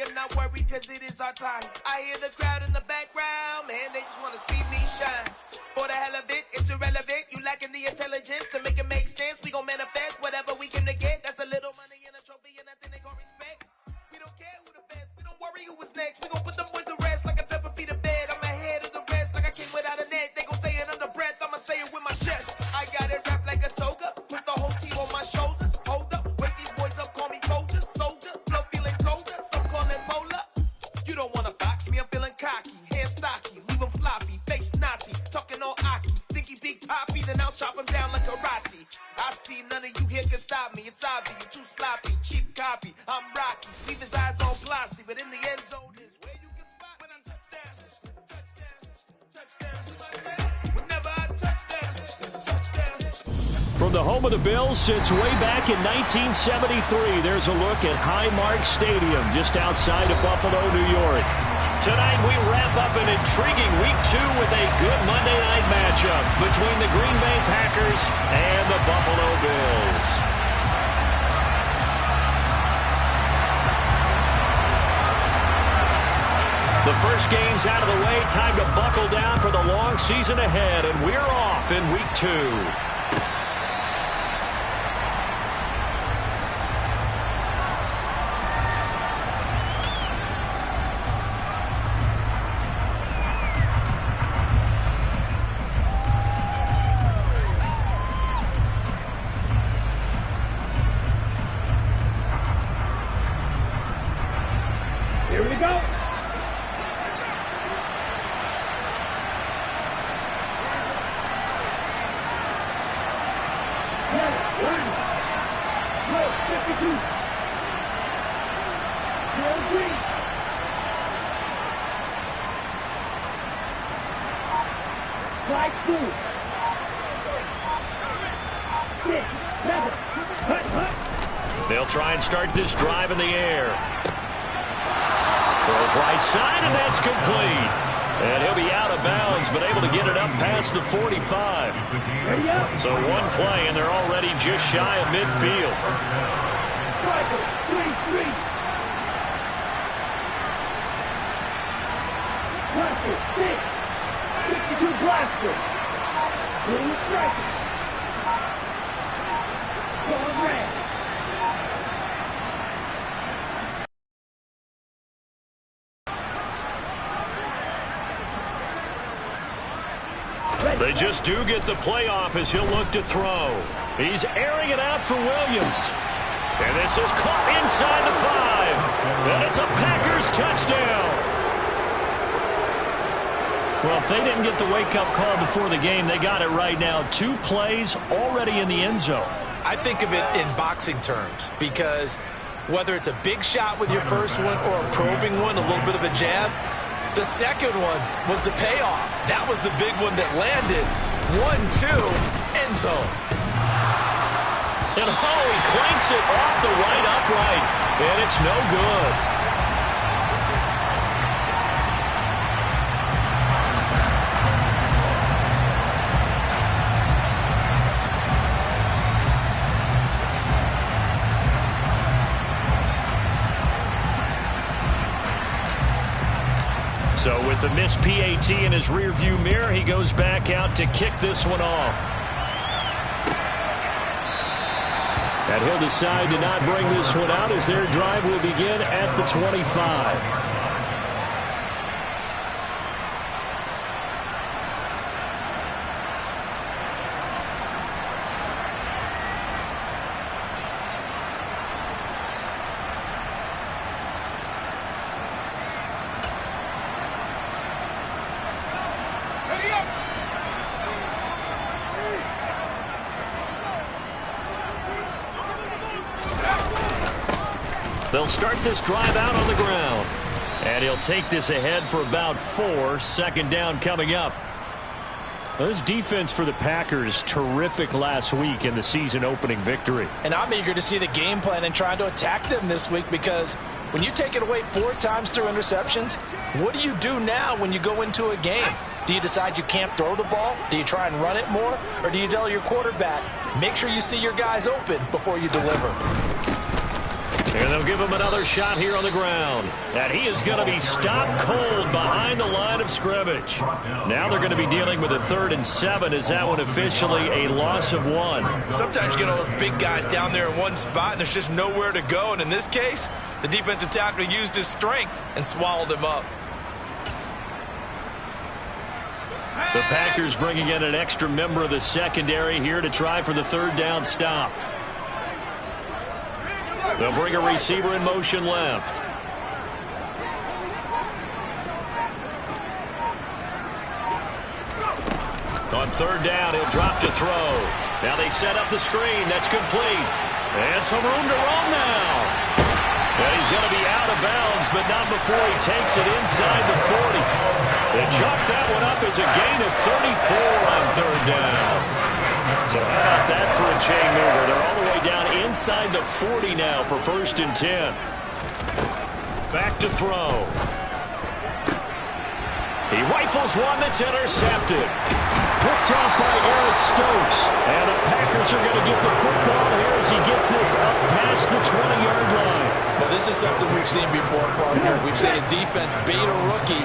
am not worried because it is our time. I hear the crowd in the background, man, they just want to see me shine. For the hell of it, it's irrelevant. You lacking the intelligence to make it make sense. We gon' manifest whatever we came to get. That's a little money and a trophy and nothing they gon' respect. We don't care who the best, we don't worry who was next. We gon' put them boys to rest like a temper feet of bed. I'm ahead of the rest like I came without a net. They gon' say it under breath, I'ma say it with my chest. I got it wrapped like a toga, put the whole team on my shoulders. Hold up, wake these boys up, call me Folger, soldier. Flow feeling colder, some call it polar. You don't wanna box me, I'm feeling cocky. Hair stocky, leave him floppy, face naughty. Talking all aki, think he big poppy, then I'll chop him down like karate. I see none of you here can stop me. It's obvious, you too sloppy, cheap copy. I'm Rocky, leave his eyes all glossy, but in the end zone is where you can spot when I touch down. Whenever I touch down. From the home of the Bills since way back in 1973, there's a look at Highmark Stadium just outside of Buffalo, New York. Tonight we wrap up an intriguing Week 2 with a good Monday night matchup between the Green Bay Packers and the Buffalo Bills. The first game's out of the way. Time to buckle down for the long season ahead, and we're off in Week 2. Here we go. They'll try and start this drive in the air. Throws right side, and that's complete. And he'll be out of bounds, but able to get it up past the 45. So one play, and they're already just shy of midfield. They just do get the playoff as he'll look to throw. He's airing it out for Williams. And this is caught inside the 5. And it's a Packers touchdown. Well, if they didn't get the wake-up call before the game, they got it right now. 2 plays already in the end zone. I think of it in boxing terms because whether it's a big shot with your first one or a probing one, a little bit of a jab, the second one was the payoff. That was the big one that landed. 1-2, end zone. And he clanks it off the right upright, and it's no good. So with the missed PAT in his rearview mirror, he goes back out to kick this one off. And he'll decide to not bring this one out as their drive will begin at the 25. They'll start this drive out on the ground. And he'll take this ahead for about 4. Second down coming up. Well, this defense for the Packers, terrific last week in the season opening victory. And I'm eager to see the game plan and trying to attack them this week because when you take it away 4 times through interceptions, what do you do now when you go into a game? Do you decide you can't throw the ball? Do you try and run it more? Or do you tell your quarterback, make sure you see your guys open before you deliver? And they'll give him another shot here on the ground. And he is going to be stopped cold behind the line of scrimmage. Now they're going to be dealing with a 3rd and 7. Is that one officially a loss of 1? Sometimes you get all those big guys down there in one spot, and there's just nowhere to go. And in this case, the defensive tackle used his strength and swallowed him up. The Packers bringing in an extra member of the secondary here to try for the 3rd down stop. They'll bring a receiver in motion left. On 3rd down, he'll drop to throw. Now they set up the screen. That's complete. And some room to run now. And he's going to be out of bounds, but not before he takes it inside the 40. They chalk that one up as a gain of 34 on 3rd down. So how about that for a chain mover? They're all the way down inside the 40 now for 1st and 10. Back to throw. He rifles one that's intercepted. Picked off by Eric Stokes. And the Packers are going to get the football here as he gets this up past the 20-yard line. Well, this is something we've seen before, partner. We've seen a defense bait a rookie,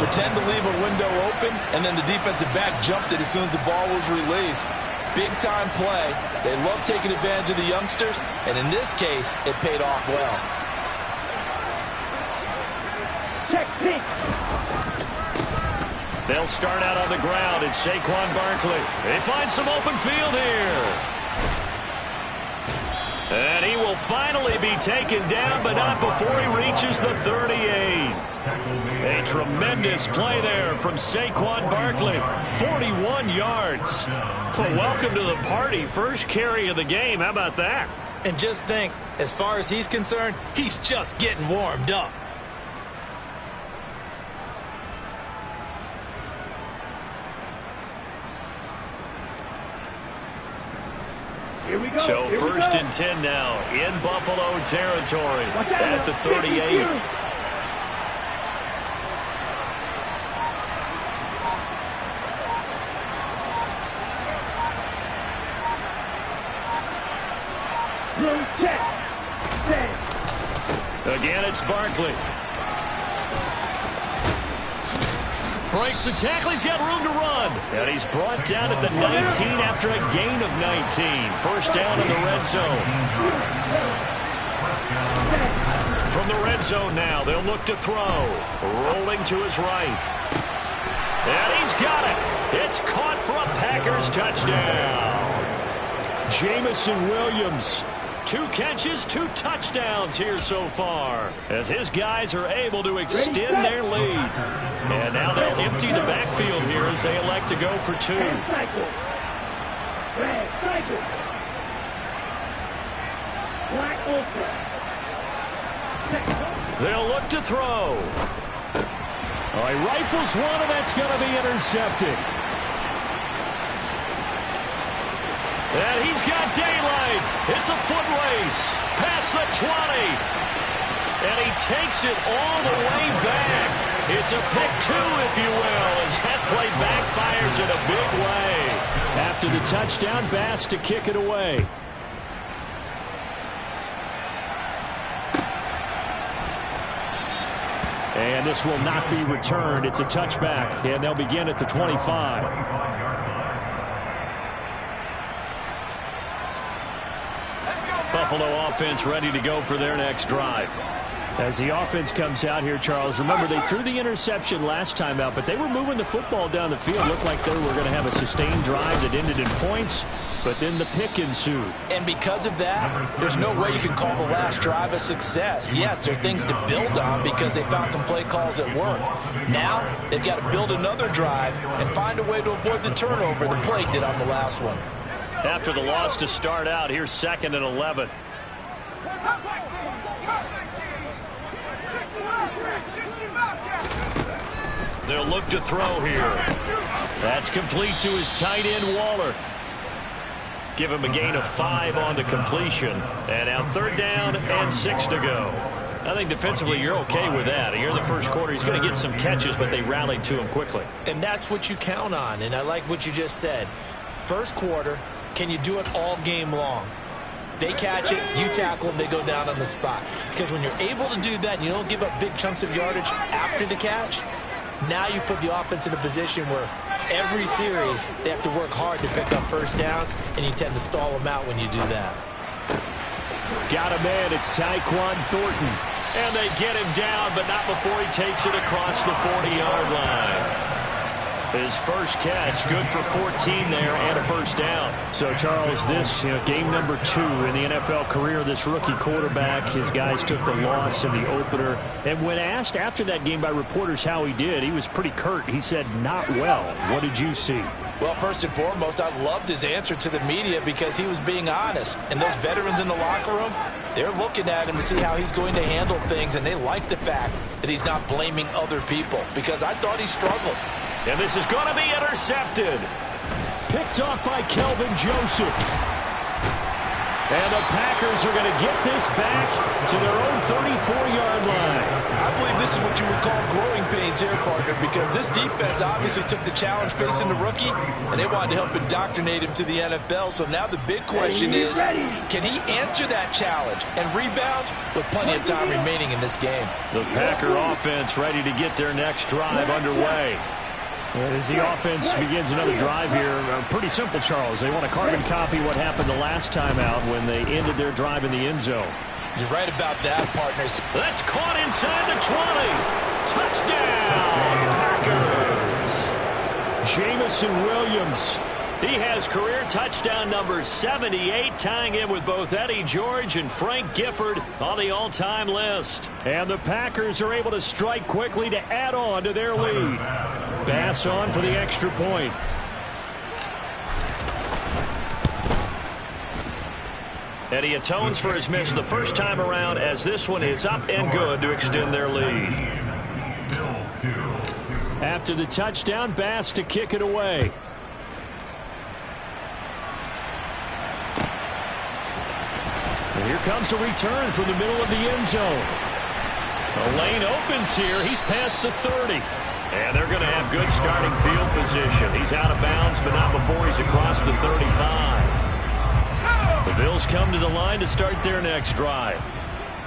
pretend to leave a window open, and then the defensive back jumped it as soon as the ball was released. Big-time play. They love taking advantage of the youngsters, and in this case, it paid off well. Check this. They'll start out on the ground, and Saquon Barkley. They find some open field here. And he will finally be taken down, but not before he reaches the 38. A tremendous play there from Saquon Barkley. 41 yards. Well, welcome to the party. First carry of the game. How about that? And just think, as far as he's concerned, he's just getting warmed up. So 1st and 10 now in Buffalo territory at the 38. Again, it's Barkley. Breaks the tackle. He's got room to run. And he's brought down at the 19 after a gain of 19. First down in the red zone. From the red zone now, they'll look to throw. Rolling to his right. And he's got it. It's caught for a Packers touchdown. Jamison Williams. 2 catches, 2 touchdowns here so far, as his guys are able to extend their lead. And now they'll empty the backfield here as they elect to go for 2. They'll look to throw. Oh, he rifles one, and that's going to be intercepted. And he's got daylight. It's a foot race past the 20. And he takes it all the way back. It's a pick 2, if you will, as that play backfires in a big way. After the touchdown, Bass to kick it away. And this will not be returned. It's a touchback, and they'll begin at the 25. Buffalo offense ready to go for their next drive. As the offense comes out here, Charles, remember they threw the interception last time out, but they were moving the football down the field. Looked like they were going to have a sustained drive that ended in points, but then the pick ensued. And because of that, there's no way you can call the last drive a success. Yes, there are things to build on because they found some play calls that work. Now, they've got to build another drive and find a way to avoid the turnover the play did on the last one. After the loss to start out, here's 2nd and 11. They'll look to throw here. That's complete to his tight end, Waller. Give him a gain of 5 on the completion. And now 3rd down and 6 to go. I think defensively you're okay with that. Here in the first quarter, he's going to get some catches, but they rallied to him quickly. And that's what you count on, and I like what you just said. First quarter, can you do it all game long? They catch it, you tackle them, they go down on the spot. Because when you're able to do that and you don't give up big chunks of yardage after the catch, now you put the offense in a position where every series they have to work hard to pick up first downs, and you tend to stall them out when you do that. Got him in. It's Tyquan Thornton. And they get him down, but not before he takes it across the 40-yard line. His first catch, good for 14 there and a first down. So, Charles, this game number 2 in the NFL career, this rookie quarterback, his guys took the loss in the opener. And when asked after that game by reporters how he did, he was pretty curt. He said, not well. What did you see? Well, first and foremost, I loved his answer to the media because he was being honest. And those veterans in the locker room, they're looking at him to see how he's going to handle things, and they like the fact that he's not blaming other people because I thought he struggled. And this is going to be intercepted. Picked off by Kelvin Joseph. And the Packers are going to get this back to their own 34-yard line. I believe this is what you would call growing pains here, partner, because this defense obviously took the challenge facing the rookie, and they wanted to help indoctrinate him to the NFL. So now the big question is, can he answer that challenge and rebound with plenty of time remaining in this game? The Packer offense ready to get their next drive underway. As the offense begins another drive here, pretty simple, Charles. They want to carbon copy what happened the last time out when they ended their drive in the end zone. You're right about that, partners. That's caught inside the 20. Touchdown, Packers. Jamison Williams. He has career touchdown number 78, tying in with both Eddie George and Frank Gifford on the all-time list. And the Packers are able to strike quickly to add on to their lead. Bass on for the extra point. And he atones for his miss the first time around, as this one is up and good to extend their lead. After the touchdown, Bass to kick it away. And here comes a return from the middle of the end zone. The lane opens here. He's past the 30. And they're going to have good starting field position. He's out of bounds, but not before he's across the 35. The Bills come to the line to start their next drive.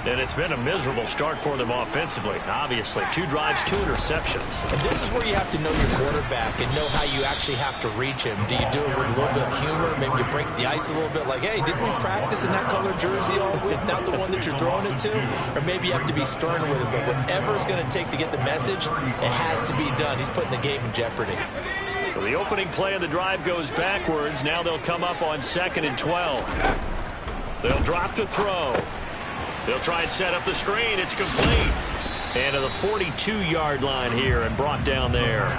And it's been a miserable start for them offensively. Obviously, 2 drives, 2 interceptions. And this is where you have to know your quarterback and know how you actually have to reach him. Do you do it with a little bit of humor? Maybe you break the ice a little bit like, hey, didn't we practice in that color jersey all week, not the one that you're throwing it to? Or maybe you have to be stern with him. But whatever it's going to take to get the message, it has to be done. He's putting the game in jeopardy. So the opening play of the drive goes backwards. Now they'll come up on 2nd and 12. They'll drop to throw. They'll try and set up the screen. It's complete. And to the 42-yard line here and brought down there.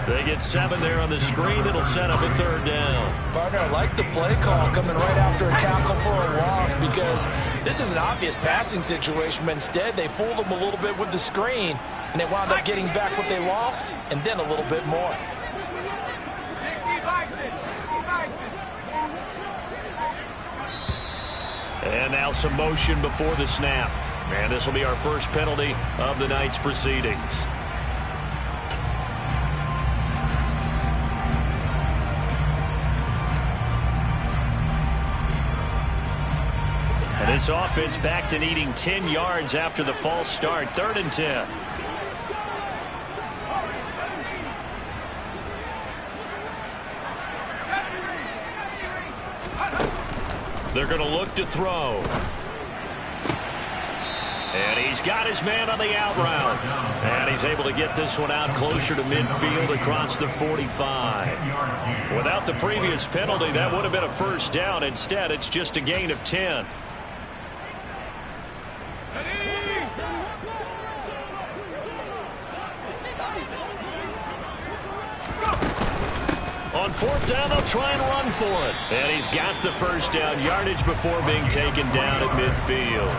They get 7 there on the screen. It'll set up a 3rd down. Partner, I like the play call coming right after a tackle for a loss because this is an obvious passing situation, but instead they fooled them a little bit with the screen, and they wound up getting back what they lost and then a little bit more. And now some motion before the snap. And this will be our first penalty of the night's proceedings. And this offense back to needing 10 yards after the false start. 3rd and 10. They're going to look to throw. And he's got his man on the out route. And he's able to get this one out closer to midfield across the 45. Without the previous penalty, that would have been a first down. Instead, it's just a gain of 10. On 4th down, they'll try and run for it. And he's got the first down, yardage before being taken down at midfield.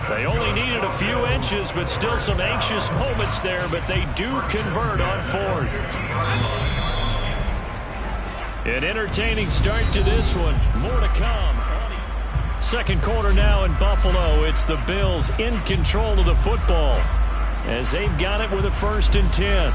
They only needed a few inches, but still some anxious moments there, but they do convert on 4th. An entertaining start to this one. More to come. 2nd quarter now in Buffalo. It's the Bills in control of the football as they've got it with a 1st and 10.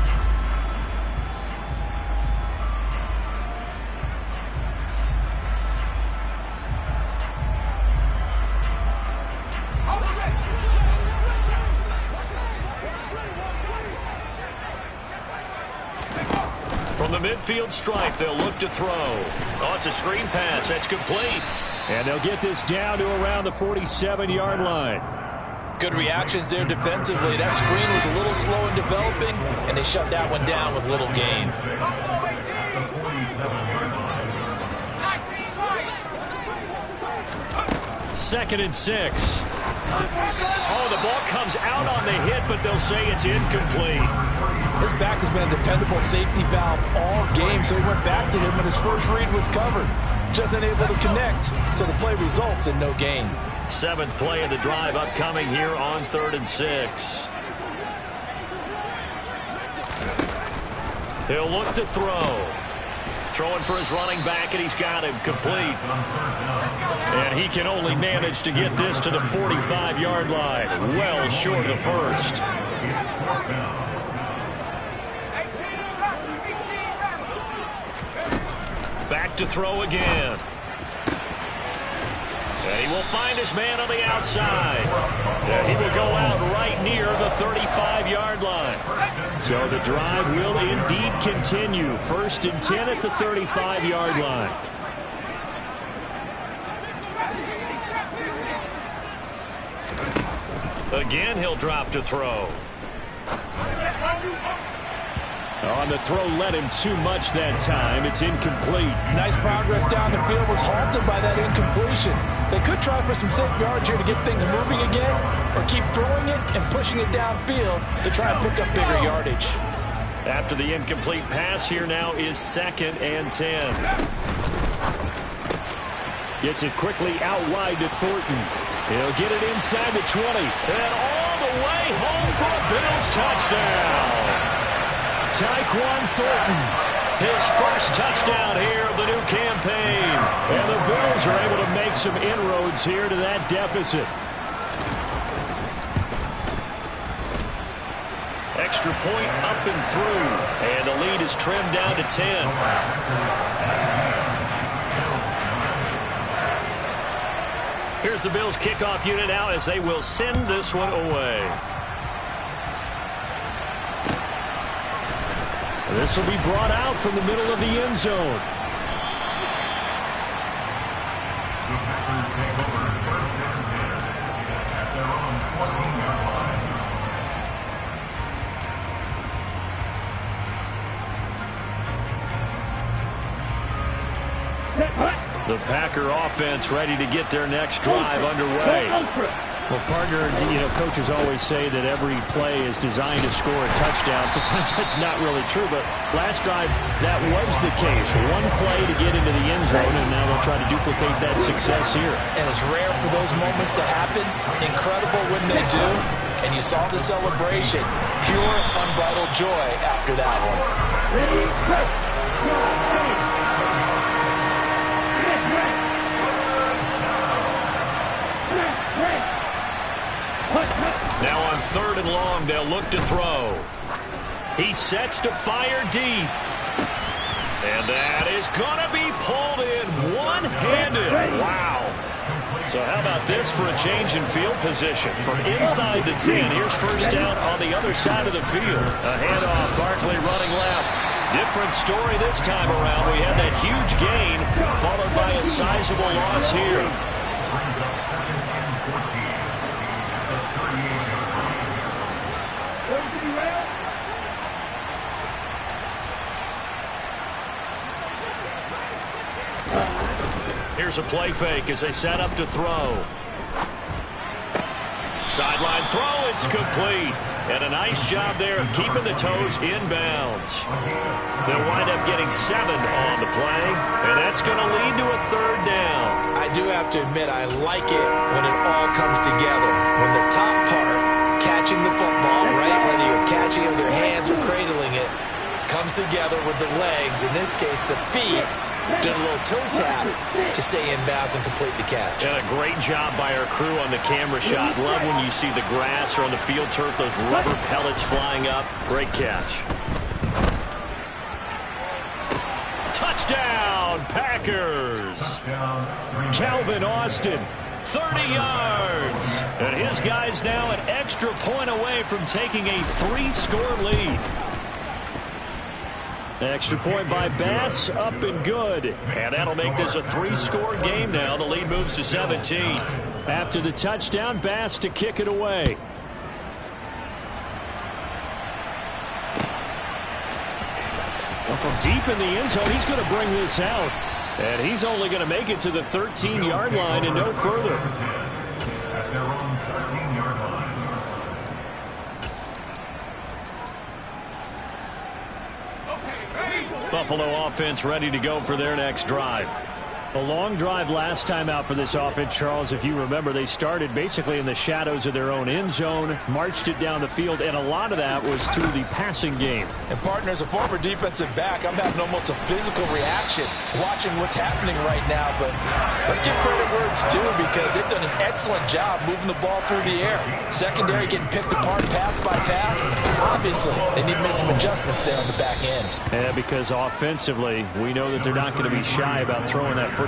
midfield stripe, they'll look to throw. Oh, it's a screen pass. That's complete. And they'll get this down to around the 47-yard line. Good reactions there defensively. That screen was a little slow in developing, and they shut that one down with little gain. Second and 6. Oh, the ball comes out on the hit, but they'll say it's incomplete. His back has been a dependable safety valve all game, so he went back to him when his first read was covered. Just unable to connect, so the play results in no gain. 7th play of the drive upcoming here on 3rd and 6. He'll look to throw. Throwing for his running back, and he's got him complete. And he can only manage to get this to the 45-yard line. Well short of the first. Back to throw again. And he will find his man on the outside. And he will go out right near the 35-yard line. So the drive will indeed continue. 1st and 10 at the 35-yard line. Again, he'll drop to throw. On the throw, led him too much that time. It's incomplete. Nice progress down the field was halted by that incompletion. They could try for some safe yards here to get things moving again, or keep throwing it and pushing it downfield to try and pick up bigger yardage. After the incomplete pass, here now is 2nd and 10. Gets it quickly out wide to Thornton. He'll get it inside the 20. And all the way home for a Bills touchdown. Tyquan Thornton, his first touchdown here of the new campaign. And the Bills are able to make some inroads here to that deficit. Extra point up and through. And the lead is trimmed down to 10. Here's the Bills kickoff unit now as they will send this one away. This will be brought out from the middle of the end zone. The Packer offense ready to get their next drive underway. Well, partner, coaches always say that every play is designed to score a touchdown. Sometimes that's not really true, but last drive, that was the case. One play to get into the end zone, and now they'll try to duplicate that success here. And it's rare for those moments to happen. Incredible when they do. And you saw the celebration. Pure, unbridled joy after that one. Now on 3rd and long, they'll look to throw. He sets to fire deep. And that is going to be pulled in one-handed. Wow. So how about this for a change in field position? From inside the 10, here's first down on the other side of the field. A handoff, Barkley running left. Different story this time around. We had that huge gain, followed by a sizable loss here. Here's a play fake as they set up to throw. Sideline throw, it's complete. And a nice job there of keeping the toes inbounds. They'll wind up getting 7 on the play, and that's going to lead to a 3rd down. I do have to admit, I like it when it all comes together. When the top part, catching the football, right, whether you're catching it with your hands or cradling it, comes together with the legs, in this case the feet, did a little toe tap to stay in bounds and complete the catch. And a great job by our crew on the camera shot. Love when you see the grass or on the field turf, those rubber pellets flying up. Great catch. Touchdown, Packers. Calvin Austin, 30 yards. And his guys now an extra point away from taking a 3-score lead. Extra point by Bass, up and good. And that'll make this a 3-score game now. The lead moves to 17. After the touchdown, Bass to kick it away. Well, from deep in the end zone, he's going to bring this out. And he's only going to make it to the 13-yard line and no further. At their own 13-yard line. Buffalo offense ready to go for their next drive. A long drive last time out for this offense, Charles. If you remember, they started basically in the shadows of their own end zone, marched it down the field, and a lot of that was through the passing game. And, partner, as a former defensive back, I'm having almost a physical reaction watching what's happening right now. But let's give credit where it's due, because they've done an excellent job moving the ball through the air. Secondary getting picked apart pass by pass. Obviously, they need to make some adjustments there on the back end. Yeah, because offensively, we know that they're not going to be shy about throwing that football.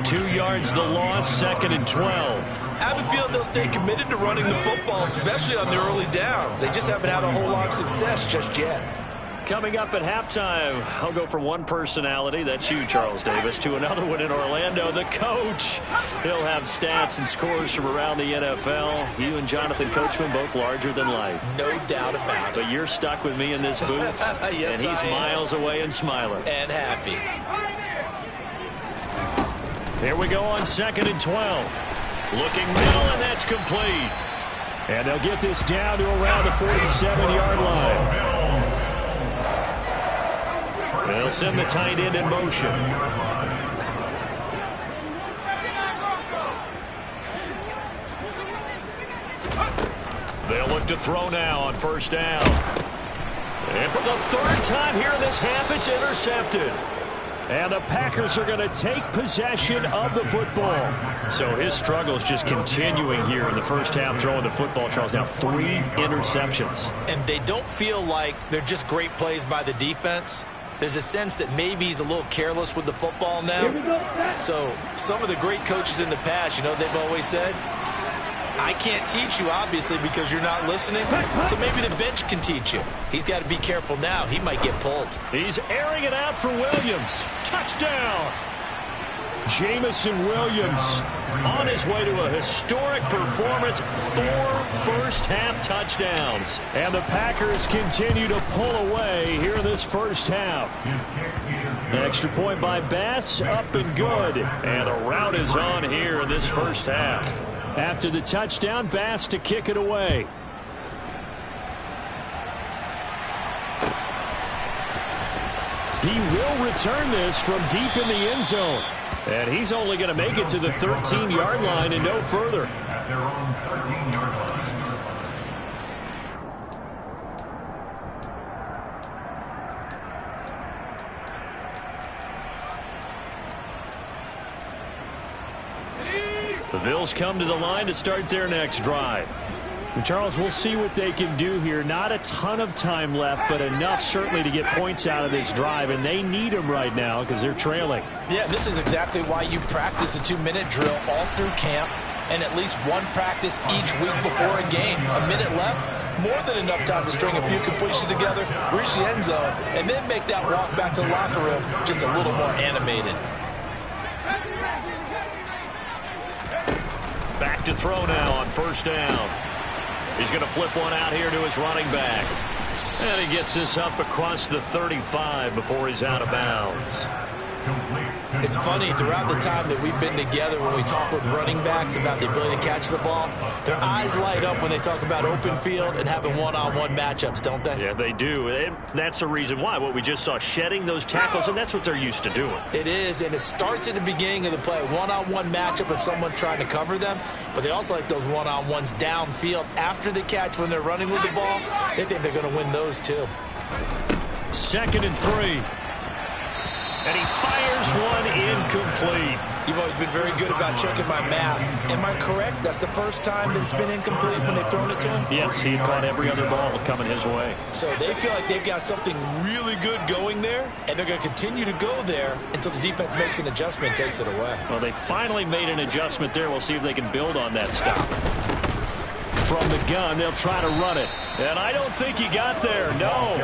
2 yards the loss, 2nd and 12. I have a feeling they'll stay committed to running the football, especially on the early downs. They just haven't had a whole lot of success just yet. Coming up at halftime, I'll go from one personality, that's you, Charles Davis, to another one in Orlando, the coach. He'll have stats and scores from around the NFL. You and Jonathan Coachman both larger than life. No doubt about it. But you're stuck with me in this booth, yes, and he's miles away and smiling. And happy. Here we go on 2nd and 12. Looking middle, and that's complete. And they'll get this down to around the 47-yard line. They'll send the tight end in motion. They'll look to throw now on 1st down. And for the 3rd time here in this half, it's intercepted. And the Packers are going to take possession of the football. So his struggle is just continuing here in the first half throwing the football, Charles. Now 3 interceptions. And they don't feel like they're just great plays by the defense. There's a sense that maybe he's a little careless with the football now. So some of the great coaches in the past, you know, they've always said, I can't teach you, obviously, because you're not listening. So maybe the bench can teach you. He's got to be careful now. He might get pulled. He's airing it out for Williams. Touchdown. Jamison Williams on his way to a historic performance. 4 first-half touchdowns. And the Packers continue to pull away here in this first half. Extra point by Bass, up and good. And a rout is on here in this first half. After the touchdown, Bass to kick it away. He will return this from deep in the end zone. And he's only going to make it to the 13-yard line and no further. At their own 13-yard line. The Bills come to the line to start their next drive. And Charles, we'll see what they can do here. Not a ton of time left, but enough certainly to get points out of this drive, and they need them right now because they're trailing. Yeah, this is exactly why you practice a 2-minute drill all through camp and at least one practice each week before a game. A minute left, more than enough time to string a few completions together, reach the end zone, and then make that walk back to the locker room just a little more animated. Back to throw now on 1st down. He's going to flip one out here to his running back. And he gets this up across the 35 before he's out of bounds. It's funny, throughout the time that we've been together, when we talk with running backs about the ability to catch the ball, their eyes light up when they talk about open field and having one-on-one matchups, don't they? Yeah, they do. And that's the reason why. What we just saw, shedding those tackles, and that's what they're used to doing. It is, and it starts at the beginning of the play. One-on-one matchup if someone's trying to cover them, but they also like those one-on-ones downfield after the catch when they're running with the ball. They think they're going to win those too. 2nd and 3. And he fires one incomplete. You've always been very good about checking my math. Am I correct? That's the first time that it's been incomplete when they've thrown it to him? Yes, he had caught every other ball coming his way. So they feel like they've got something really good going there, and they're going to continue to go there until the defense makes an adjustment and takes it away. Well, they finally made an adjustment there. We'll see if they can build on that stop. From the gun, they'll try to run it. And I don't think he got there, no.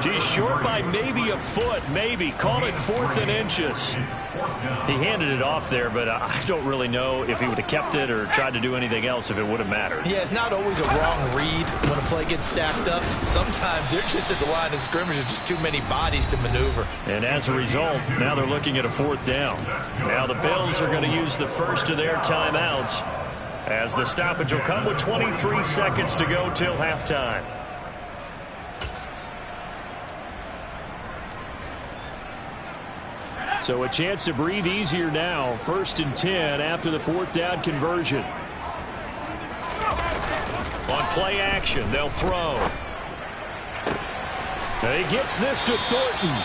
He's short by maybe a foot, maybe. Call it 4th and inches. He handed it off there, but I don't really know if he would have kept it or tried to do anything else if it would have mattered. Yeah, it's not always a wrong read when a play gets stacked up. Sometimes they're just at the line of scrimmage with just too many bodies to maneuver. And as a result, now they're looking at a 4th down. Now the Bills are going to use the first of their timeouts, as the stoppage will come with 23 seconds to go till halftime. So a chance to breathe easier now. 1st and 10 after the 4th down conversion. On play action, they'll throw. And he gets this to Thornton.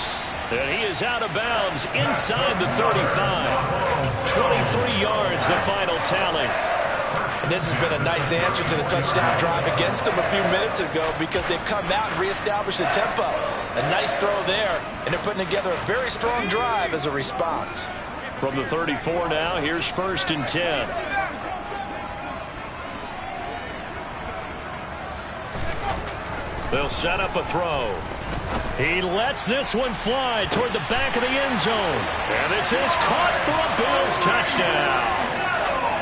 And he is out of bounds inside the 35. 23 yards, the final tally. And this has been a nice answer to the touchdown drive against them a few minutes ago, because they've come out and reestablished the tempo. A nice throw there, and they're putting together a very strong drive as a response. From the 34 now, here's 1st and 10. They'll set up a throw. He lets this one fly toward the back of the end zone. And this is caught for a Bills touchdown.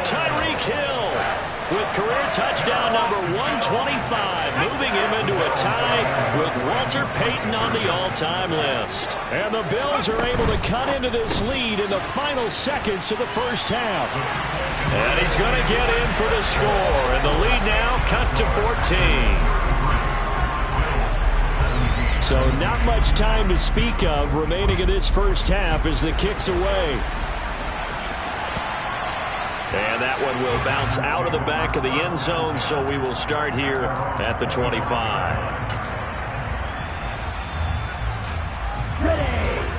Tyreek Hill with career touchdown number 125, moving him into a tie with Walter Payton on the all-time list. And the Bills are able to cut into this lead in the final seconds of the first half. And he's going to get in for the score. And the lead now cut to 14. So not much time to speak of remaining in this first half as the kick's away. And that one will bounce out of the back of the end zone, so we will start here at the 25.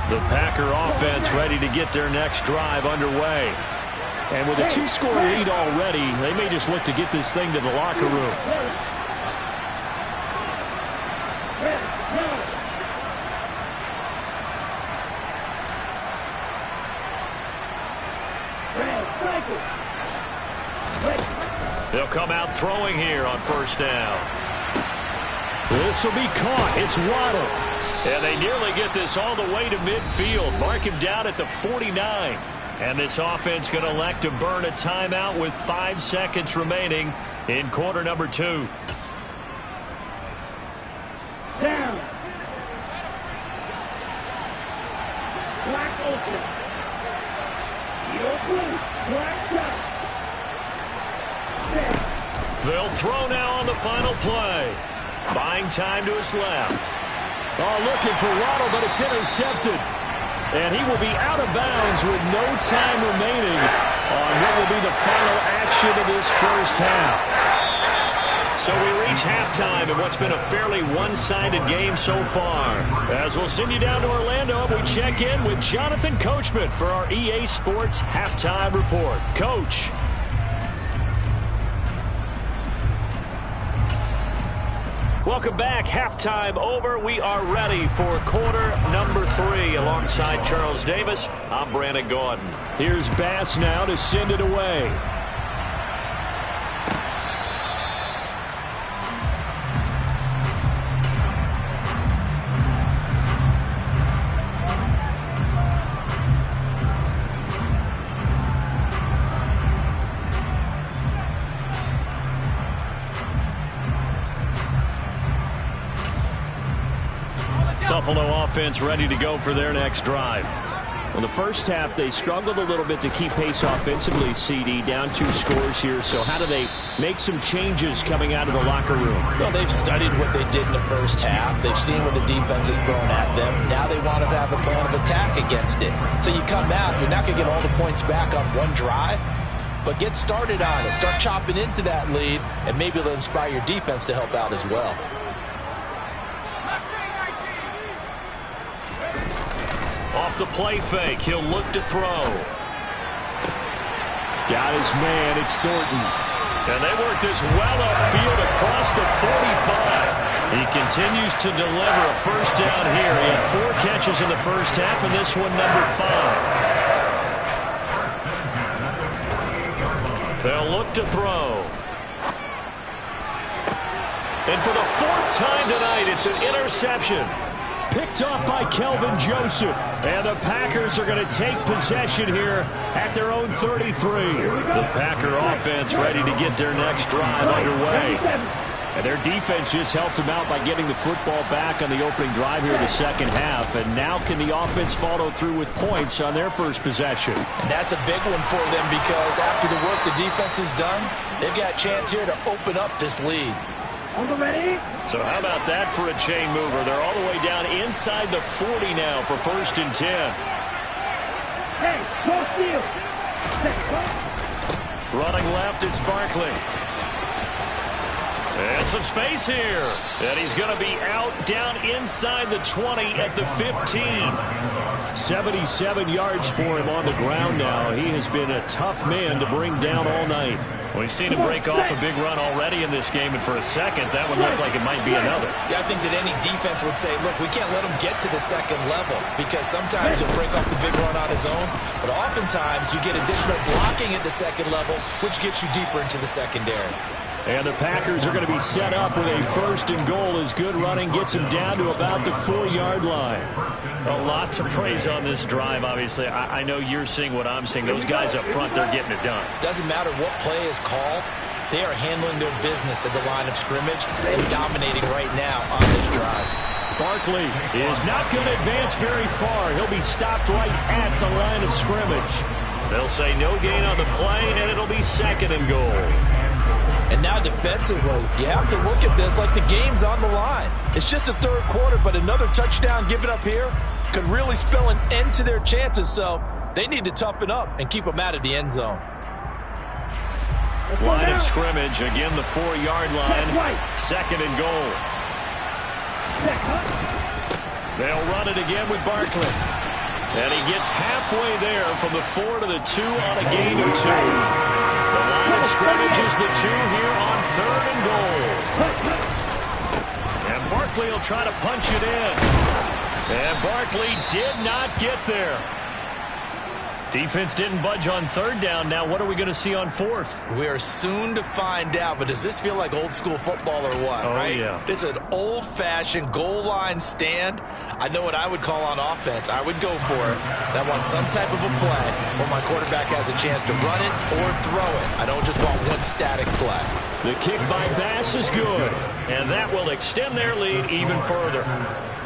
The Packer offense ready to get their next drive underway. And with a 2-score lead already, they may just look to get this thing to the locker room. They'll come out throwing here on 1st down. This will be caught. It's Waddle. And they nearly get this all the way to midfield. Mark him down at the 49. And this offense going to elect to burn a timeout with 5 seconds remaining in quarter number 2. Down. Black open. Black shot. They'll throw now on the final play. Buying time to his left. Oh, looking for Waddle, but it's intercepted. And he will be out of bounds with no time remaining on what will be the final action of this first half. So we reach halftime in what's been a fairly one-sided game so far. As we'll send you down to Orlando, we check in with Jonathan Coachman for our EA Sports Halftime Report. Coach. Welcome back. Halftime over. We are ready for quarter number 3. Alongside Charles Davis, I'm Brandon Gaudin. Here's Bass now to send it away. Buffalo offense ready to go for their next drive. Well, the first half, they struggled a little bit to keep pace offensively, CD, down 2 scores here. So how do they make some changes coming out of the locker room? Well, they've studied what they did in the first half. They've seen what the defense is throwing at them. Now they want to have a plan of attack against it. So you come out, you're not going to get all the points back on one drive, but get started on it. Start chopping into that lead, and maybe it'll inspire your defense to help out as well. Off the play fake, he'll look to throw. Got his man, it's Thornton. And they work this well upfield across the 45. He continues to deliver a first down here. He had 4 catches in the first half, and this one number 5. They'll look to throw. And for the fourth time tonight, it's an interception. Picked up by Kelvin Joseph. And the Packers are going to take possession here at their own 33. The Packer offense ready to get their next drive underway. And their defense just helped them out by getting the football back on the opening drive here in the second half. And now can the offense follow through with points on their first possession? And that's a big one for them because after the work the defense has done, they've got a chance here to open up this lead. Ready? So how about that for a chain mover? They're all the way down inside the 40 now for 1st and 10. Hey, go steal. Running left, it's Barkley. And some space here. And he's going to be out down inside the 20 at the 15. 77 yards for him on the ground now. He has been a tough man to bring down all night. We've seen him break off a big run already in this game, and for a second, that would look like it might be another. Yeah, I think that any defense would say, look, we can't let him get to the second level because sometimes he'll break off the big run on his own, but oftentimes you get additional blocking at the second level, which gets you deeper into the secondary. And the Packers are going to be set up with a 1st and goal as good running gets him down to about the 4-yard line. A lot to praise on this drive, obviously. I know you're seeing what I'm seeing. Those guys up front, they're getting it done. Doesn't matter what play is called. They are handling their business at the line of scrimmage and dominating right now on this drive. Barkley is not going to advance very far. He'll be stopped right at the line of scrimmage. They'll say no gain on the play, and it'll be 2nd and goal. And now defensively, you have to look at this like the game's on the line. It's just the 3rd quarter, but another touchdown given up here could really spell an end to their chances, so they need to toughen up and keep them out of the end zone. Line of scrimmage, again the 4-yard line, 2nd and goal. They'll run it again with Barkley. And he gets halfway there from the 4 to the 2 on a gain of 2. The line of scrimmage is the 2 here on 3rd and goal. And Barkley will try to punch it in. And Barkley did not get there. Defense didn't budge on 3rd down. Now what are we going to see on 4th? We are soon to find out, but does this feel like old school football or what, right? Yeah. This is an old-fashioned goal line stand. I know what I would call on offense. I would go for it. I want some type of a play where my quarterback has a chance to run it or throw it. I don't just want one static play. The kick by Bass is good, and that will extend their lead even further.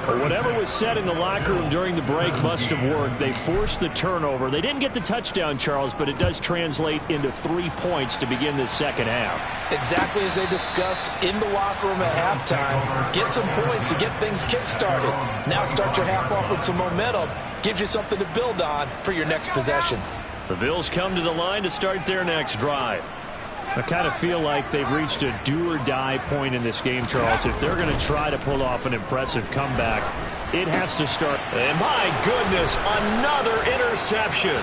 But whatever was said in the locker room during the break must have worked. They forced the turnover. They didn't get the touchdown, Charles, but it does translate into 3 points to begin this second half. Exactly as they discussed in the locker room at halftime. Get some points to get things kick-started. Now start your half off with some momentum. Gives you something to build on for your next possession. The Bills come to the line to start their next drive. I kind of feel like they've reached a do-or-die point in this game, Charles. If they're going to try to pull off an impressive comeback, it has to start. And my goodness, another interception.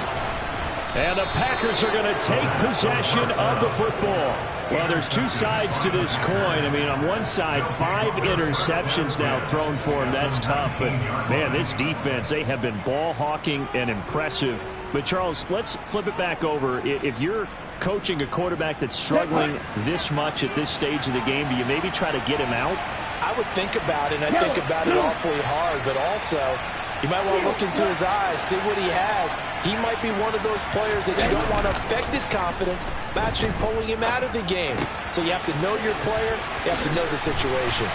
And the Packers are going to take possession of the football. Well, there's 2 sides to this coin. I mean, on one side, 5 interceptions now thrown for him. That's tough. But, man, this defense, they have been ball hawking and impressive. But, Charles, let's flip it back over. If you're coaching a quarterback that's struggling this much at this stage of the game, do you maybe try to get him out? I would think about it, and I think about it awfully hard, but also you might want to look into his eyes, see what he has. He might be one of those players that you don't want to affect his confidence by actually pulling him out of the game. So you have to know your player, you have to know the situation.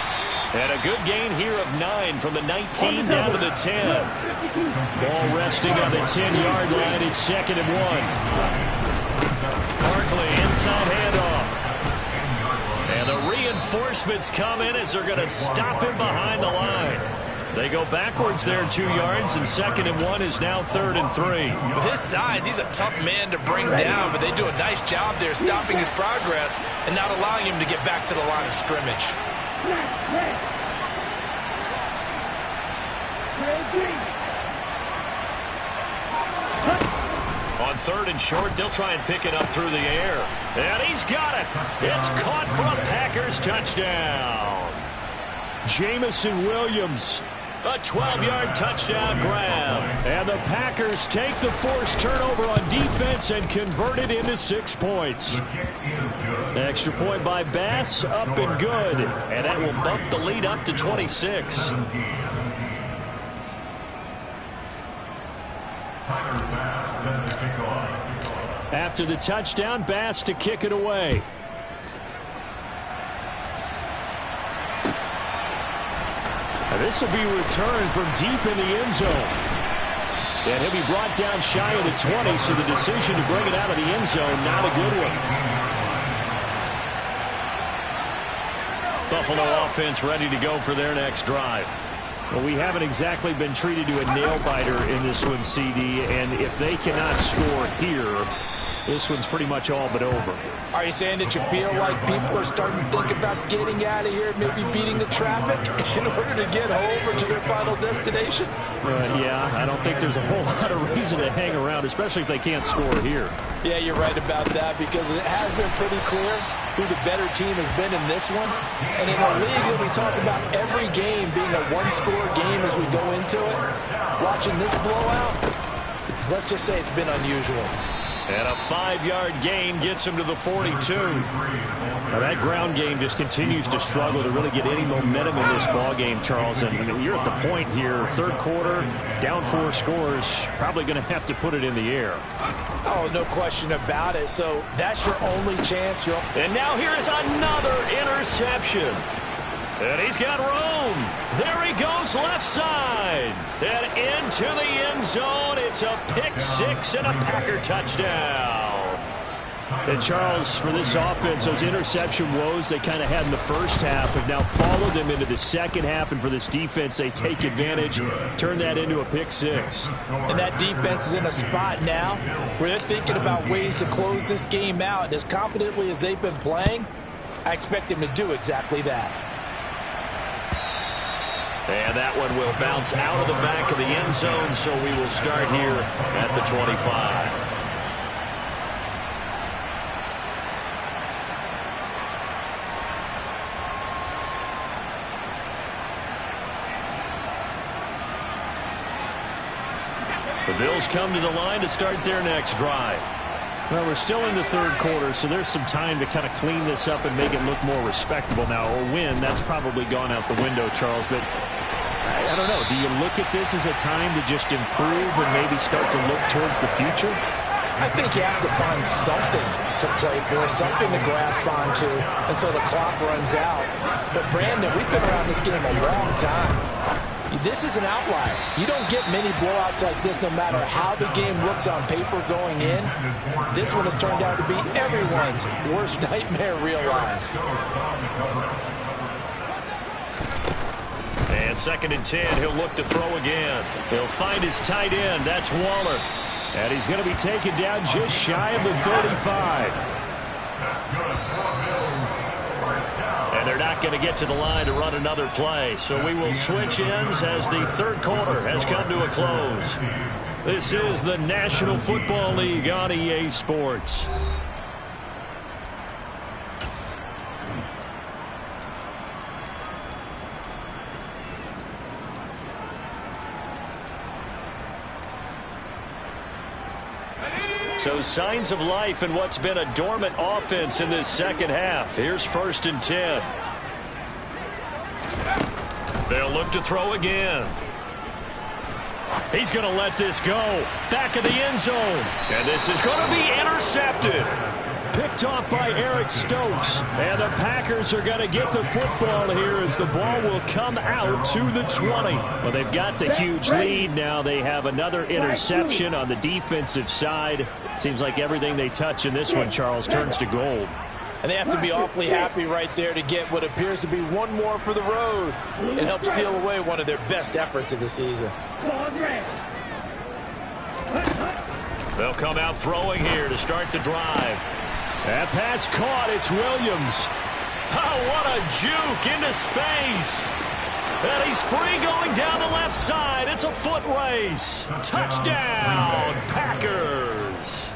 And a good gain here of 9 from the 19 down to the 10. Ball resting on the 10-yard line. It's 2nd and 1. Barkley, inside handoff. And the reinforcements come in as they're going to stop him behind the line. They go backwards there 2 yards, and 2nd and 1 is now 3rd and 3. With his size, he's a tough man to bring down, but they do a nice job there stopping his progress and not allowing him to get back to the line of scrimmage. On 3rd and short, they'll try and pick it up through the air. And he's got it. It's caught for a Packers touchdown. Jamison Williams A 12-yard touchdown grab. And the Packers take the forced turnover on defense and convert it into 6 points. Extra point by Bass, up and good. And that will bump the lead up to 26. After the touchdown, Bass to kick it away. And this will be returned from deep in the end zone. And he'll be brought down shy of the 20, so the decision to bring it out of the end zone, not a good one. Buffalo offense ready to go for their next drive. Well, we haven't exactly been treated to a nail-biter in this one, CD, and if they cannot score here, this one's pretty much all but over. Are you saying that you feel like people are starting to think about getting out of here, maybe beating the traffic in order to get home or to their final destination? Yeah, I don't think there's a whole lot of reason to hang around, especially if they can't score here. Yeah, you're right about that, because it has been pretty clear who the better team has been in this one. And in a league that we talk about every game being a one-score game as we go into it, watching this blowout, let's just say it's been unusual. And a 5-yard gain gets him to the 42. Now that ground game just continues to struggle to really get any momentum in this ball game, Charles. And you're at the point here, third quarter, down 4 scores, probably going to have to put it in the air. Oh, no question about it. So that's your only chance. And now here is another interception. And he's got room. There he goes left side. And into the end zone. It's a pick 6 and a Packer touchdown. And Charles, for this offense, those interception woes they kind of had in the first half have now followed them into the second half. And for this defense, they take advantage, turn that into a pick 6. And that defense is in a spot now where they're thinking about ways to close this game out. And as confidently as they've been playing, I expect them to do exactly that. And that one will bounce out of the back of the end zone, so we will start here at the 25. The Bills come to the line to start their next drive. Well, we're still in the third quarter, so there's some time to kind of clean this up and make it look more respectable now. Or win, that's probably gone out the window, Charles. But I don't know. Do you look at this as a time to just improve and maybe start to look towards the future? I think you have to find something to play for, something to grasp onto until the clock runs out. But, Brandon, we've been around this game a long time. This is an outlier. You don't get many blowouts like this no matter how the game looks on paper going in. This one has turned out to be everyone's worst nightmare realized. And 2nd and 10, he'll look to throw again. He'll find his tight end. That's Waller. And he's going to be taken down just shy of the 35. And they're not going to get to the line to run another play. So we will switch ends as the third quarter has come to a close. This is the National Football League on EA Sports. So signs of life in what's been a dormant offense in this second half. Here's 1st and 10. They'll look to throw again. He's going to let this go. Back of the end zone. And this is going to be intercepted. Picked off by Eric Stokes. And the Packers are going to get the football here as the ball will come out to the 20. Well, they've got the huge lead. Now they have another interception on the defensive side. Seems like everything they touch in this one, Charles, turns to gold. And they have to be awfully happy right there to get what appears to be one more for the road and help seal away one of their best efforts of the season. They'll come out throwing here to start the drive. That pass caught. It's Williams. Oh, what a juke into space. And he's free going down the left side. It's a foot race. Touchdown, Packers.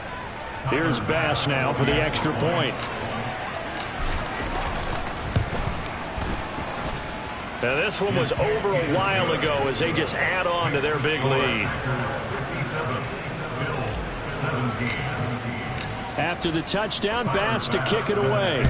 Here's Bass now for the extra point. Now, this one was over a while ago as they just add on to their big lead. After the touchdown, Bass to kick it away.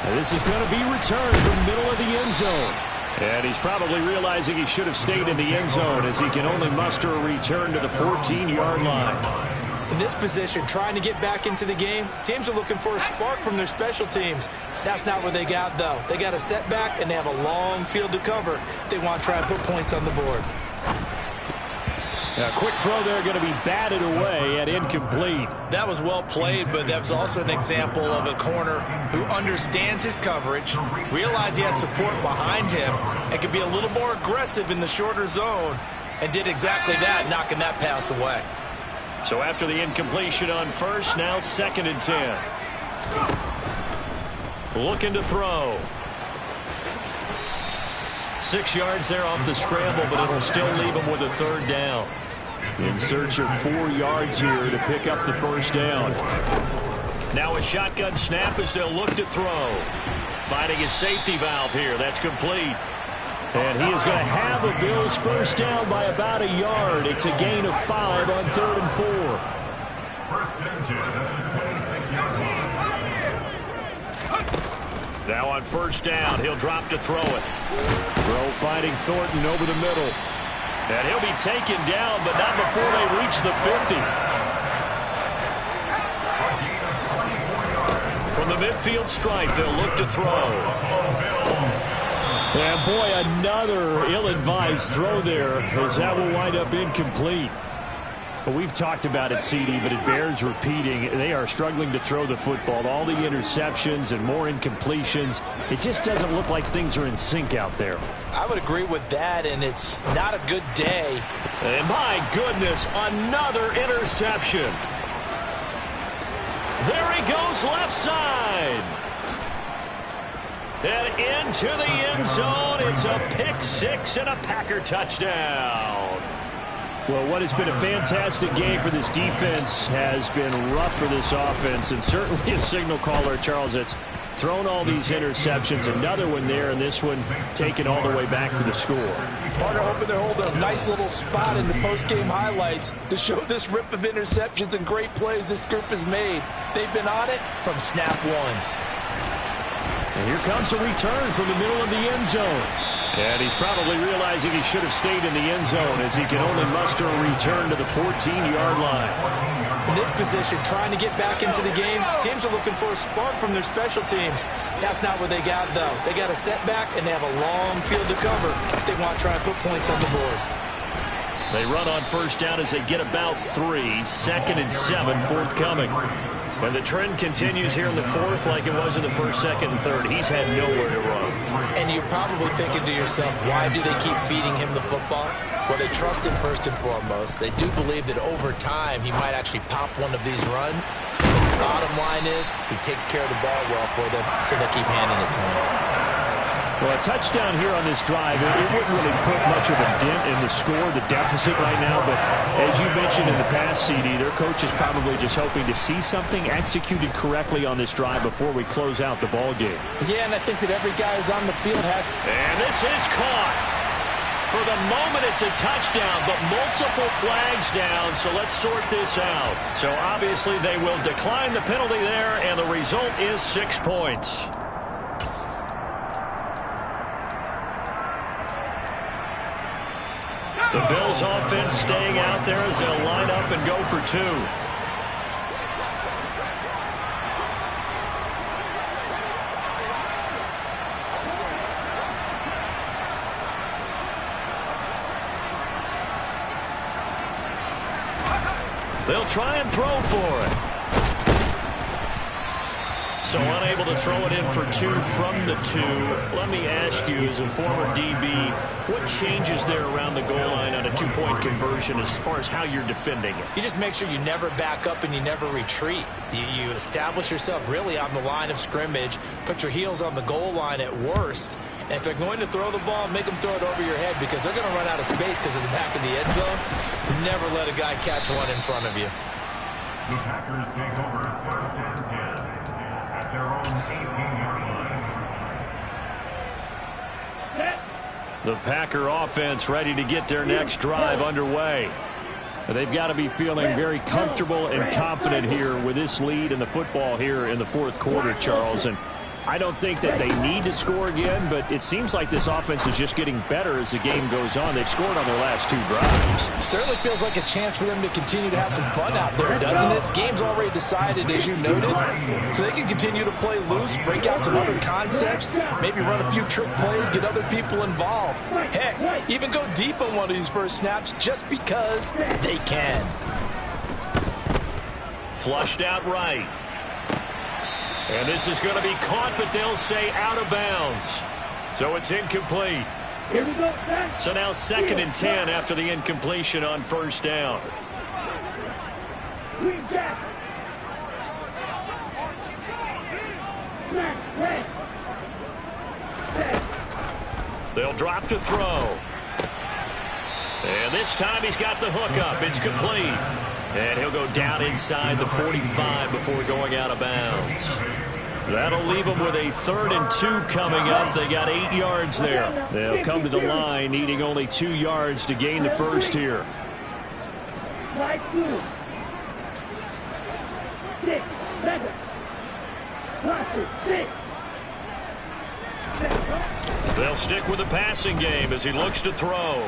And this is going to be returned from the middle of the end zone. And he's probably realizing he should have stayed in the end zone as he can only muster a return to the 14-yard line. In this position, trying to get back into the game, teams are looking for a spark from their special teams. That's not what they got, though. They got a setback, and they have a long field to cover if they want to try and put points on the board. A quick throw there going to be batted away and incomplete. That was well played, but that was also an example of a corner who understands his coverage, realized he had support behind him, and could be a little more aggressive in the shorter zone, and did exactly that, knocking that pass away. So after the incompletion on first, now 2nd and 10. Looking to throw. 6 yards there off the scramble, but it'll still leave him with a 3rd down. In search of 4 yards here to pick up the 1st down. Now a shotgun snap as they'll look to throw. Finding a safety valve here. That's complete. And he is going to have the Bills' 1st down by about a yard. It's a gain of 5 on 3rd and 4. Now on 1st down, he'll drop to throw it. Throw finding Thornton over the middle. And he'll be taken down, but not before they reach the 50. From the midfield stripe, they'll look to throw. And boy, another ill-advised throw there as that will wind up incomplete. Well, we've talked about it, CD, but it bears repeating. They are struggling to throw the football. All the interceptions and more incompletions. It just doesn't look like things are in sync out there. I would agree with that, and it's not a good day. And my goodness, another interception. There he goes left side. And into the end zone. It's a pick six and a Packer touchdown. Well, what has been a fantastic game for this defense has been rough for this offense, and certainly a signal caller, Charles, that's thrown all these interceptions. Another one there, and this one taken all the way back for the score. Partner hoping they're holding a nice little spot in the post-game highlights to show this rip of interceptions and great plays this group has made. They've been on it from snap one. And here comes a return from the middle of the end zone. And he's probably realizing he should have stayed in the end zone as he can only muster a return to the 14-yard line. In this position, trying to get back into the game, teams are looking for a spark from their special teams. That's not what they got, though. They got a setback, and they have a long field to cover if they want to try and put points on the board. They run on 1st down as they get about 3. 2nd and 7 forthcoming. And the trend continues here in the 4th like it was in the 1st, 2nd, and 3rd. He's had nowhere to run. And you're probably thinking to yourself, why do they keep feeding him the football? Well, they trust him first and foremost. They do believe that over time he might actually pop one of these runs. The bottom line is he takes care of the ball well for them, so they keep handing it to him. Well, a touchdown here on this drive, it wouldn't really put much of a dent in the score, the deficit right now. But as you mentioned in the past, CD, their coach is probably just hoping to see something executed correctly on this drive before we close out the ball game. Yeah, and I think that every guy who's on the field has... And this is caught. For the moment, it's a touchdown, but multiple flags down, so let's sort this out. So obviously they will decline the penalty there, and the result is 6 points. The Bills offense staying out there as they'll line up and go for 2. They'll try and throw for it. So unable to throw it in for 2 from the 2. Let me ask you, as a former DB, what changes there around the goal line on a 2-point conversion as far as how you're defending it? You just make sure you never back up and you never retreat. You establish yourself really on the line of scrimmage, put your heels on the goal line at worst, and if they're going to throw the ball, make them throw it over your head because they're going to run out of space because of the back of the end zone. Never let a guy catch one in front of you. The Packers take over 1st and 10. at their own 18-yard line. The Packer offense ready to get their next drive underway. They've got to be feeling very comfortable and confident here with this lead in the football here in the fourth quarter, Charles. And I don't think that they need to score again, but it seems like this offense is just getting better as the game goes on. They've scored on their last 2 drives. Certainly feels like a chance for them to continue to have some fun out there, doesn't it? Game's already decided, as you noted, so they can continue to play loose, break out some other concepts, maybe run a few trick plays, get other people involved. Heck, even go deep on one of these first snaps just because they can. Flushed out right. And this is going to be caught, but they'll say out of bounds. So it's incomplete. Here we go. So now 2nd and 10 after the incompletion on first down. Green Jack. Smack, red. They'll drop to throw. And this time he's got the hook up. It's complete. And he'll go down inside the 45 before going out of bounds. That'll leave them with a 3rd and 2 coming up. They got 8 yards there. They'll come to the line needing only 2 yards to gain the first here. Slide 2. 6, 7. Cluster 6. They'll stick with the passing game as he looks to throw.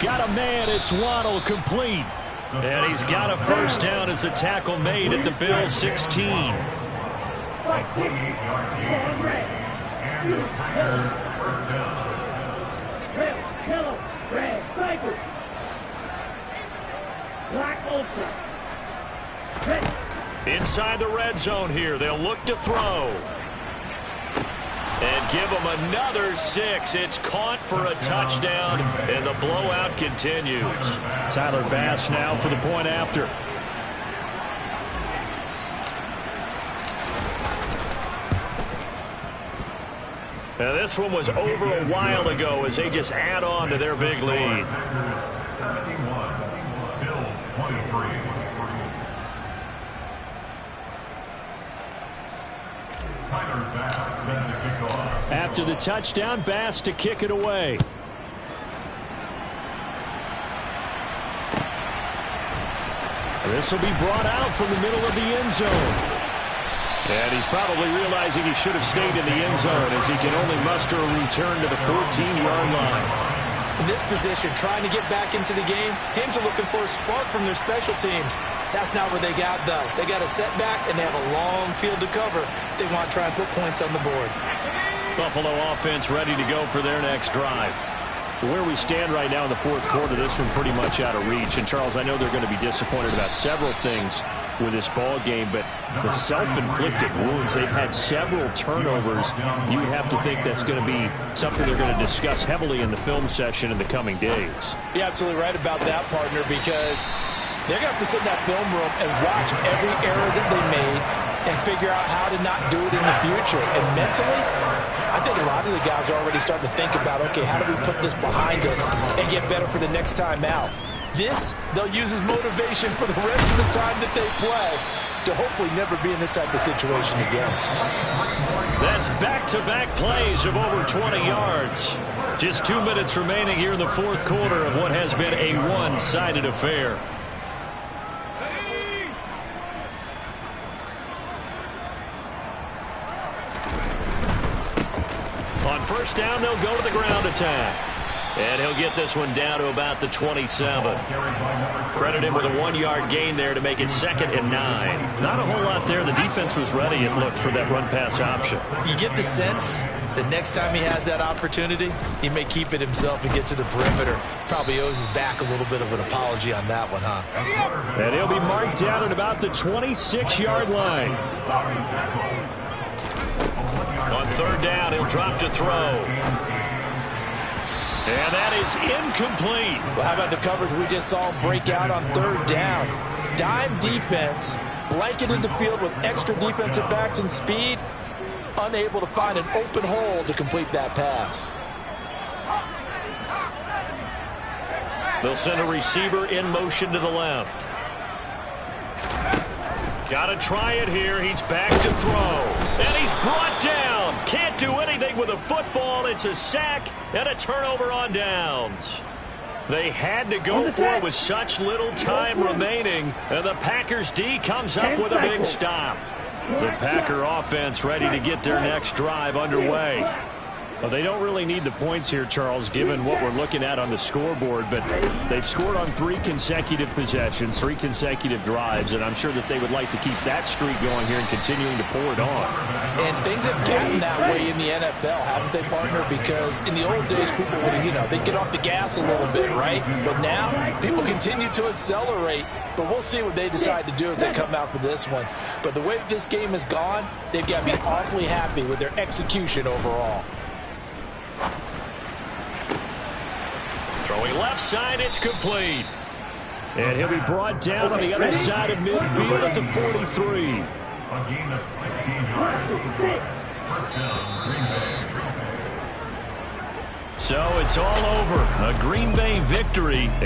Got a man. It's Waddle, complete. And he's got a first down as the tackle made at the Bills' 16. A 28-yard gain. And the Packers first down. Red, yellow, red, striker. Black ultra. Red. Inside the red zone here. They'll look to throw. And give him another 6. It's caught for a touchdown, and the blowout continues. Tyler Bass now for the point after. Now this one was over a while ago as they just add on to their big lead. Packers 71, Bills 23. Tyler Bass set to kick off. After the touchdown, Bass to kick it away. This will be brought out from the middle of the end zone. And he's probably realizing he should have stayed in the end zone as he can only muster a return to the 14-yard line. In this position, trying to get back into the game, teams are looking for a spark from their special teams. That's not what they got, though. They got a setback, and they have a long field to cover if they want to try and put points on the board. Buffalo offense ready to go for their next drive. Where we stand right now in the fourth quarter, this one pretty much out of reach. And, Charles, I know they're going to be disappointed about several things with this ball game, but the self-inflicted wounds, they've had several turnovers. You would have to think that's going to be something they're going to discuss heavily in the film session in the coming days. You're absolutely right about that, partner, because they're going to have to sit in that film room and watch every error that they made and figure out how to not do it in the future. And mentally, I think a lot of the guys are already starting to think about, okay, how do we put this behind us and get better for the next time out? This, they'll use as motivation for the rest of the time that they play to hopefully never be in this type of situation again. That's back-to-back plays of over 20 yards. Just 2 minutes remaining here in the fourth quarter of what has been a one-sided affair. On first down, they'll go to the ground attack. And he'll get this one down to about the 27. Credit him with a 1-yard gain there to make it 2nd and 9. Not a whole lot there. The defense was ready, it looked, for that run-pass option. You get the sense that next time he has that opportunity, he may keep it himself and get to the perimeter. Probably owes his back a little bit of an apology on that one, huh? And he'll be marked down at about the 26-yard line. On third down, he'll drop to throw. And that is incomplete. Well, how about the coverage we just saw him break out on third down? Dime defense, blanketed the field with extra defensive backs and speed, unable to find an open hole to complete that pass. They'll send a receiver in motion to the left. Got to try it here. He's back to throw. And he's brought down. Can't do anything with a football. It's a sack and a turnover on downs. They had to go for it with such little time remaining. And the Packers D comes up with a big stop. The Packer offense ready to get their next drive underway. Well, they don't really need the points here, Charles, given what we're looking at on the scoreboard. But they've scored on 3 consecutive possessions, 3 consecutive drives, and I'm sure that they would like to keep that streak going here and continuing to pour it on. And things have gotten that way in the NFL, haven't they, partner? Because in the old days, people would, they'd get off the gas a little bit, right? But now, people continue to accelerate. But we'll see what they decide to do as they come out for this one. But the way that this game has gone, they've got to be awfully happy with their execution overall. Throwing left side, it's complete. And he'll be brought down on the other side of midfield at the 43. A game of 16 yards. First down, Green Bay. So it's all over. A Green Bay victory. And